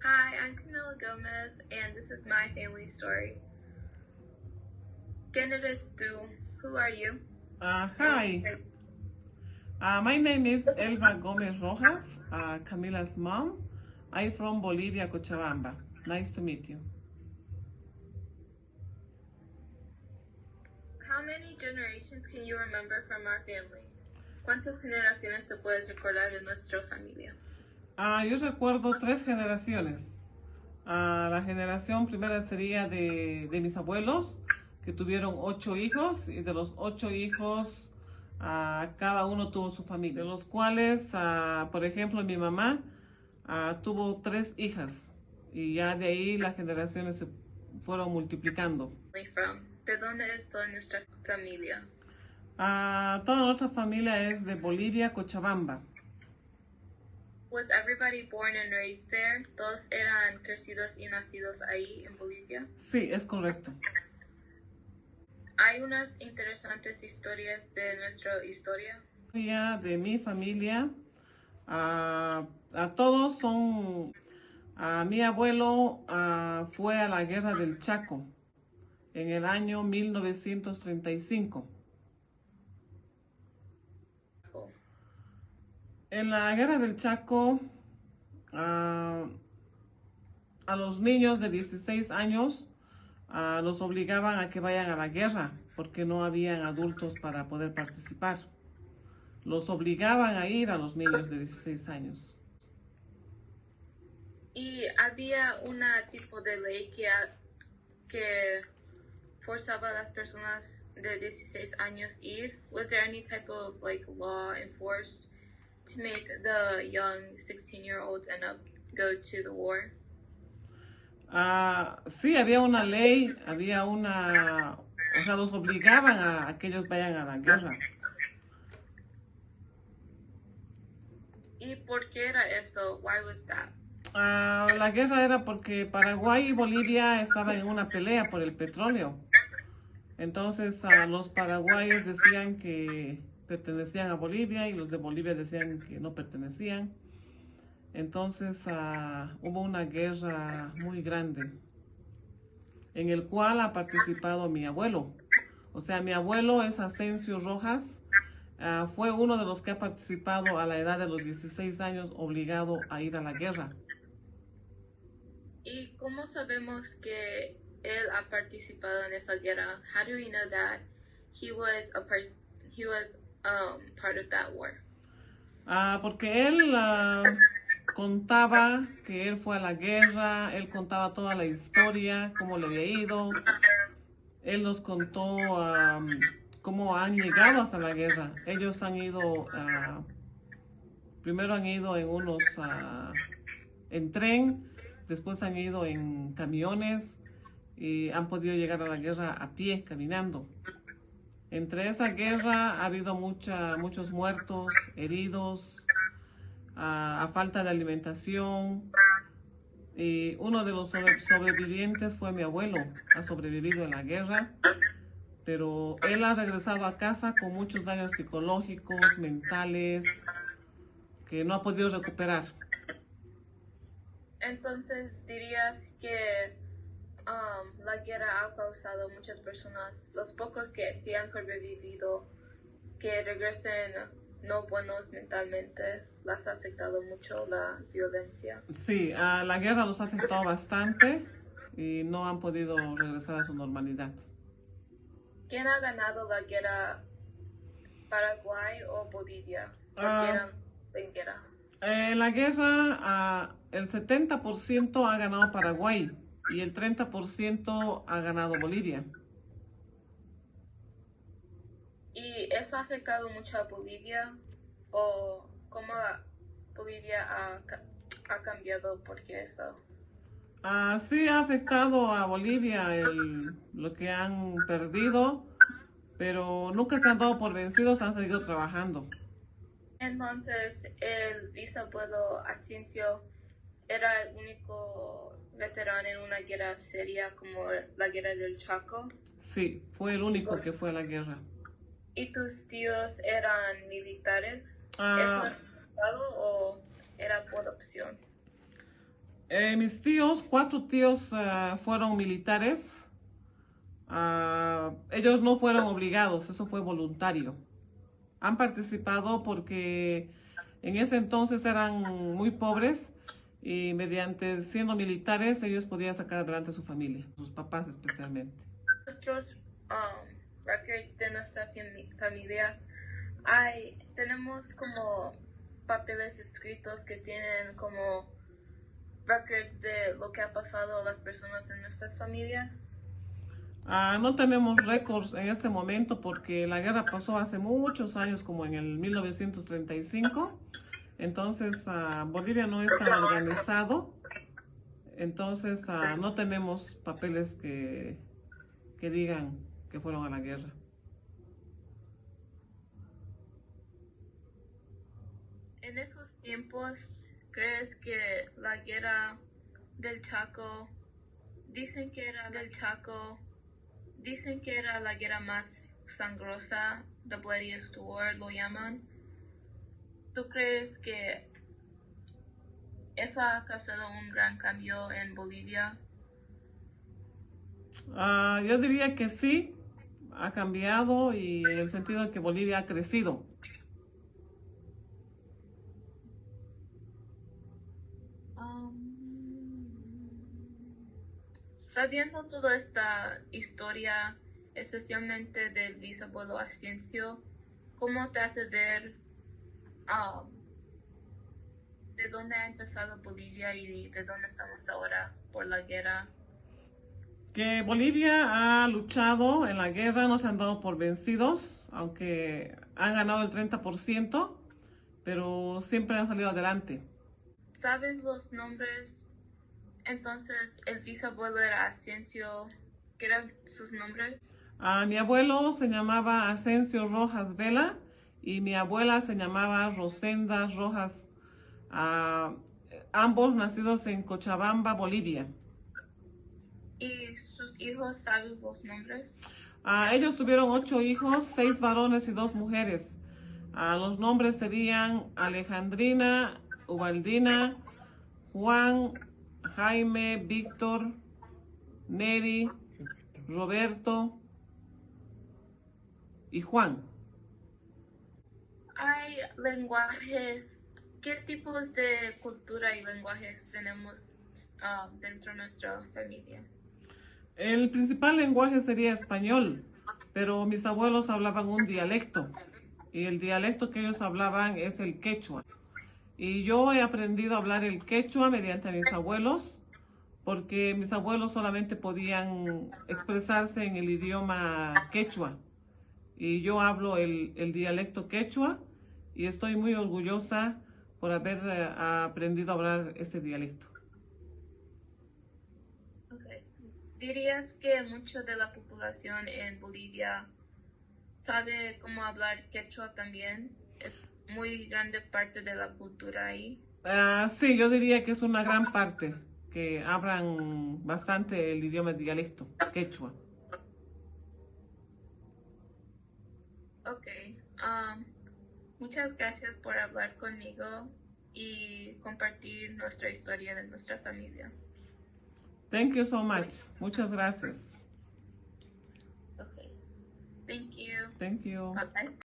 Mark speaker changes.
Speaker 1: Hi, I'm Camila Gomez, and this is my family story. ¿Quién eres tú? Who are you?
Speaker 2: Hi, my name is Elba Gomez Rojas, Camila's mom. I'm from Bolivia, Cochabamba. Nice to meet you.
Speaker 1: How many generations can you remember from our family? ¿Cuántas generaciones te puedes recordar de nuestra familia?
Speaker 2: Yo recuerdo 3 generaciones. La generación primera sería de mis abuelos, que tuvieron 8 hijos, y de los 8 hijos, cada uno tuvo su familia, de los cuales, por ejemplo, mi mamá tuvo 3 hijas, y ya de ahí las generaciones se fueron multiplicando.
Speaker 1: ¿De dónde es toda nuestra familia?
Speaker 2: Toda nuestra familia es de Bolivia, Cochabamba.
Speaker 1: Was everybody born and raised there? ¿Todos eran crecidos y nacidos ahí en Bolivia?
Speaker 2: Sí, es correcto.
Speaker 1: Hay unas interesantes historias de nuestra historia.
Speaker 2: De mi familia, a todos son. Mi abuelo fue a la guerra del Chaco en el año 1935. En la guerra del Chaco, a los niños de 16 años los obligaban a que vayan a la guerra porque no habían adultos para poder participar. Los obligaban a ir a los niños de 16 años.
Speaker 1: Y había una tipo de ley que forzaba a las personas de 16 años ir. Was there any type of law enforced to make the young 16-year-olds end up go to the war?
Speaker 2: Sí, había una ley, o sea, los obligaban a que ellos vayan a la guerra.
Speaker 1: ¿Y por qué era eso? Why was that?
Speaker 2: La guerra era porque Paraguay y Bolivia estaban en una pelea por el petróleo. Entonces, los paraguayos decían que pertenecían a Bolivia y los de Bolivia decían que no pertenecían. Entonces, hubo una guerra muy grande en el cual ha participado mi abuelo. O sea, mi abuelo es Asensio Rojas. Fue uno de los que ha participado a la edad de los 16 años obligado a ir a la guerra.
Speaker 1: ¿Y cómo sabemos que él ha participado en esa guerra? How do we know that he was part of that war?
Speaker 2: Porque él contaba que él fue a la guerra, él contaba toda la historia, cómo le había ido. Él nos contó cómo han llegado hasta la guerra. Ellos han ido, primero han ido en tren, después han ido en camiones y han podido llegar a la guerra a pie, caminando. Entre esa guerra ha habido muchos muertos, heridos, a falta de alimentación. Y uno de los sobrevivientes fue mi abuelo, ha sobrevivido en la guerra, pero él ha regresado a casa con muchos daños psicológicos, mentales, que no ha podido recuperar.
Speaker 1: Entonces, dirías que la guerra ha causado muchas personas, los pocos que sí han sobrevivido, que regresen no buenos mentalmente, ¿las ha afectado mucho la violencia?
Speaker 2: Sí, la guerra los ha afectado bastante y no han podido regresar a su normalidad.
Speaker 1: ¿Quién ha ganado la guerra, Paraguay o Bolivia? ¿Por qué eran en guerra?
Speaker 2: En la guerra, el 70% ha ganado Paraguay y el 30% ha ganado Bolivia.
Speaker 1: ¿Y eso ha afectado mucho a Bolivia? ¿O cómo Bolivia ha cambiado? ¿Por qué eso?
Speaker 2: Sí ha afectado a Bolivia lo que han perdido, pero nunca se han dado por vencidos, han seguido trabajando.
Speaker 1: Entonces, el bisabuelo Asensio era el único veterano en una guerra seria como la guerra del Chaco.
Speaker 2: Sí, fue el único que fue a la guerra.
Speaker 1: ¿Y tus tíos eran militares?
Speaker 2: Ah.
Speaker 1: ¿Eso era o era por opción?
Speaker 2: Mis tíos, 4 tíos fueron militares. Ellos no fueron obligados, eso fue voluntario. Han participado porque en ese entonces eran muy pobres y mediante siendo militares ellos podían sacar adelante a su familia, sus papás especialmente.
Speaker 1: Nuestros records de nuestra familia, tenemos como papeles escritos que tienen como records de lo que ha pasado a las personas en nuestras familias.
Speaker 2: No tenemos récords en este momento porque la guerra pasó hace muchos años, como en el 1935. Entonces, Bolivia no es tan organizado. Entonces, no tenemos papeles que digan que fueron a la guerra.
Speaker 1: En esos tiempos, ¿crees que la guerra del Chaco, dicen que era la guerra más sangrosa, the bloodiest war, lo llaman? ¿Tú crees que eso ha causado un gran cambio en Bolivia?
Speaker 2: Yo diría que sí, ha cambiado y en el sentido de que Bolivia ha crecido.
Speaker 1: Sabiendo toda esta historia, especialmente del bisabuelo Ascencio, ¿cómo te hace ver de dónde ha empezado Bolivia y de dónde estamos ahora por la guerra?
Speaker 2: Que Bolivia ha luchado en la guerra, no se han dado por vencidos, aunque han ganado el 30%, pero siempre han salido adelante.
Speaker 1: ¿Sabes los nombres? Entonces, el bisabuelo era Ascencio. ¿Qué eran sus nombres?
Speaker 2: Mi abuelo se llamaba Ascencio Rojas Vela y mi abuela se llamaba Rosenda Rojas, ambos nacidos en Cochabamba, Bolivia.
Speaker 1: ¿Y sus hijos, sabes los nombres?
Speaker 2: Ellos tuvieron 8 hijos, 6 varones y 2 mujeres. Los nombres serían Alejandrina, Ubaldina, Juan, Jaime, Víctor, Neri, Roberto y Juan.
Speaker 1: Hay lenguajes. ¿Qué tipos de cultura y lenguajes tenemos dentro de nuestra familia?
Speaker 2: El principal lenguaje sería español, pero mis abuelos hablaban un dialecto y el dialecto que ellos hablaban es el quechua. Y yo he aprendido a hablar el quechua mediante mis abuelos, porque mis abuelos solamente podían expresarse en el idioma quechua. Y yo hablo el dialecto quechua y estoy muy orgullosa por haber aprendido a hablar ese dialecto.
Speaker 1: Okay. ¿Dirías que mucha de la población en Bolivia sabe cómo hablar quechua también? ¿Es muy grande parte de la cultura ahí?
Speaker 2: Sí, yo diría que es una gran parte que hablan bastante el idioma dialecto quechua.
Speaker 1: Ok. Muchas gracias por hablar conmigo y compartir nuestra historia de nuestra familia.
Speaker 2: Thank you so much. Muchas gracias.
Speaker 1: Okay. Thank you.
Speaker 2: Thank you.
Speaker 1: Bye.